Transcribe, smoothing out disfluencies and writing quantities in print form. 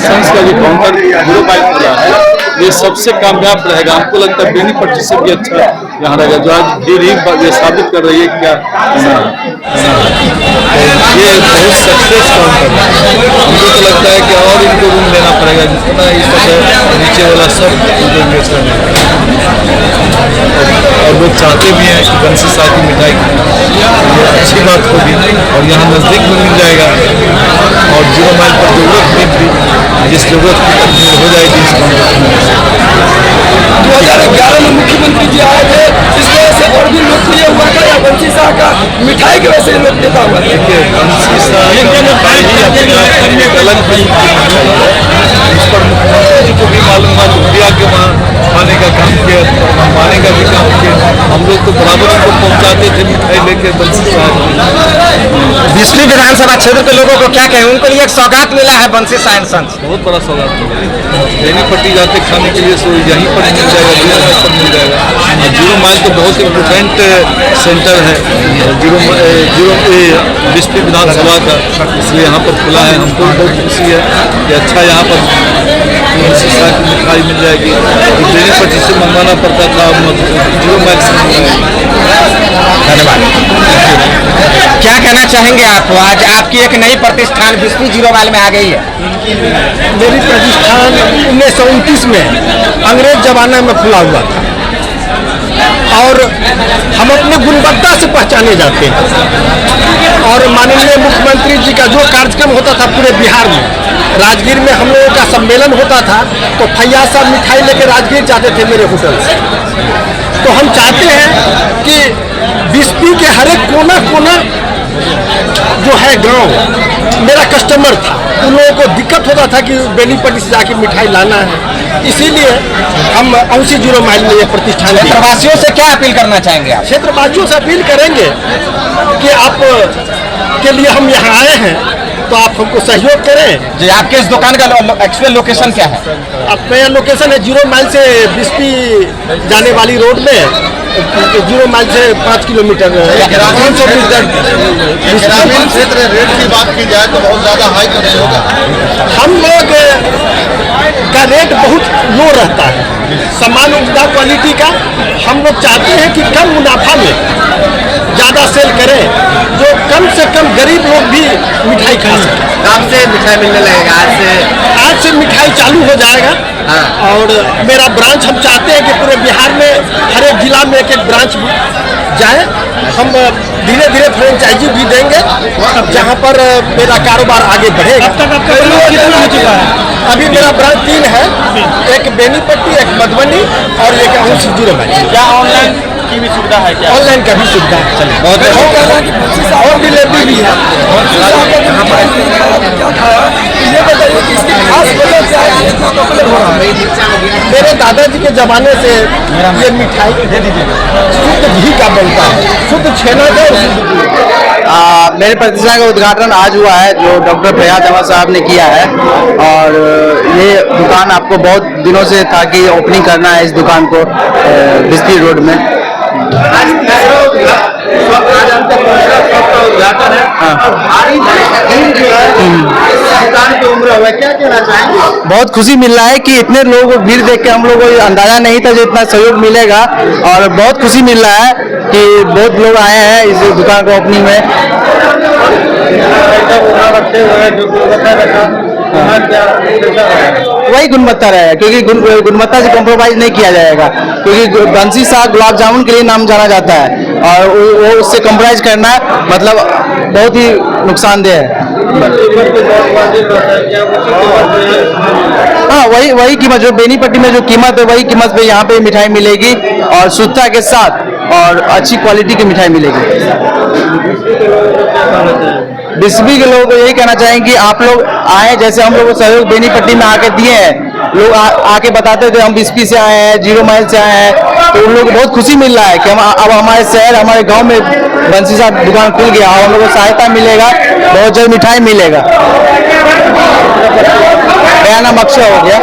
Science का जो counter 05 खुला है ये सबसे कामयाब रहेगा। हमको लगता है बेनीपट्टी से भी अच्छा यहाँ रहेगा, जो आज ये साबित कर रही है क्या ये बहुत सक्सेस काउंटर है। हमको तो लगता है कि और इनको रूम लेना पड़ेगा, जितना ये सब नीचे वाला सब और लोग चाहते भी हैं कि बंसी शाह की मिठाई ये अच्छी बात होगी और यहाँ नज़दीक में मिल जाएगा और 0 माइल पर जरूरत भी जिस जरूरत की हो जाएगी इस काउंटर में। 2011 में मुख्यमंत्री जी आए थे, इस वजह से और भी लोकप्रिय हुआ था या बंसी शाह का मिठाई की वजह से लोकप्रियता हुआ? देखिए बंसी शाह अलग इस पर मुख्यमंत्री जी को भी मालूम था, लुधिया के वहाँ खाने का काम किया, माने का भी काम किया। हम लोग तो बराबर उनको पहुँचाते थे मिठाई लेके बंसी शाह। बिस्फी विधानसभा क्षेत्र के लोगों को क्या कहें, उनको लिए एक सौगात मिला है बंसी शाह एंड सन्स। बहुत बड़ा सौगात है। बेनीपट्टी जाते खाने के लिए सो यहीं पर मिल जाएगा, 0 माइल पर मिल जाएगा। और 0 माइल तो बहुत इम्पोर्टेंट सेंटर है बिस्फी विधानसभा का, इसलिए यहाँ पर खुला है। हमको बहुत खुशी है कि अच्छा यहाँ पर बंसी शाह की मिठाई मिल जाएगी। बेनीपट्टी से मंगवाना पड़ता था, 0 माइल से धन्यवाद। क्या कहना चाहेंगे आप, आज आपकी एक नई प्रतिष्ठान बिस्फी 0 माइल में आ गई है? मेरी प्रतिष्ठान 1929 में अंग्रेज जमाना में खुला हुआ था और हम अपने गुणवत्ता से पहचाने जाते हैं। और माननीय मुख्यमंत्री जी का जो कार्यक्रम होता था पूरे बिहार में, राजगीर में हम लोगों का सम्मेलन होता था तो फैयाज साहब मिठाई लेकर राजगीर जाते थे मेरे होटल से। तो हम चाहते हैं कि बिस्फी के हर एक कोना कोना जो है गांव मेरा कस्टमर था, उन लोगों को दिक्कत होता था कि बेनीपट्टी से जाके मिठाई लाना है, इसीलिए हम औसी 0 माइल में ये प्रतिष्ठान। क्षेत्रवासियों से क्या अपील करना चाहेंगे आप? क्षेत्रवासियों से अपील करेंगे कि आप के लिए हम यहाँ आए हैं तो आप हमको सहयोग करें। जी, आपके इस दुकान का एक्चुअल लोकेशन क्या है? अब मेरा लोकेशन है 0 माइल से बिस्फी जाने वाली रोड में जीरो माइल से 5 किलोमीटर ग्रामीण क्षेत्र रेट की बात की जाए तो बहुत ज्यादा हाई तो नहीं होगा। हम लोग का रेट बहुत लो रहता है, सामान उम्दा क्वालिटी का। हम लोग चाहते हैं कि कम मुनाफा में ज़्यादा सेल करें, जो कम से कम गरीब लोग भी मिठाई खा सकें। कब से मिठाई मिलने लगेगा? आज से मिठाई चालू हो जाएगा। और मेरा ब्रांच हम चाहते हैं कि पूरे बिहार में हर एक जिला में एक एक ब्रांच जाए। हम धीरे धीरे फ्रेंचाइजी भी देंगे, जहाँ पर मेरा कारोबार आगे बढ़ेगा। अभी मेरा ब्रांच 3 है, एक बेनीपट्टी, एक मधुबनी और एक अंश 0 माइल। क्या ऑनलाइन की भी सुविधा है क्या? ऑनलाइन का भी सुविधा है। चलिए, और डिलीवरी भी है। ये बताइए कि इसकी खास वजह क्या है? मेरे दादाजी के जमाने से ये मिठाई शुद्ध घी का बनता है, शुद्ध छेना का और शुद्ध घी। मेरे प्रतिष्ठान का उद्घाटन आज हुआ है, जो डॉक्टर फैयाज अहमद साहब ने किया है। और ये दुकान आपको बहुत दिनों से था कि ओपनिंग करना है इस दुकान को बिस्ती रोड में। उद्घाटन है और भारी जो है दुकान की उम्र हुआ, क्या कहना चाहेंगे? बहुत खुशी मिल रहा है कि इतने लोगों को भीड़ देख के हम लोग को अंदाजा नहीं था जो इतना सहयोग मिलेगा। और बहुत खुशी मिल रहा है कि बहुत लोग आए हैं इस दुकान को ओपनिंग में। वही गुणवत्ता रहेगा, क्योंकि गुणवत्ता से कॉम्प्रोमाइज नहीं किया जाएगा, क्योंकि बंसी साग गुलाब जामुन के लिए नाम जाना जाता है और वो उससे कॉम्प्रोमाइज करना मतलब बहुत ही नुकसानदेह है। हाँ, वही कीमत जो बेनीपट्टी में जो कीमत है वही कीमत पे यहाँ पे मिठाई मिलेगी और शुद्धता के साथ और अच्छी क्वालिटी की मिठाई मिलेगी। बिस्बी के लोगों को यही कहना चाहेंगे कि आप लोग आए, जैसे हम लोग सहयोग बेनीपट्टी में आके दिए हैं। लोग आके बताते थे हम बिस्बी से आए हैं, 0 माइल से आए हैं, तो उन लोगों को बहुत खुशी मिल रहा है कि हम अब हमारे शहर हमारे गांव में बंसी साहब दुकान खुल गया और हम लोगों को सहायता मिलेगा, बहुत जल्द मिठाई मिलेगा। मेरा नाम अक्षय हो गया।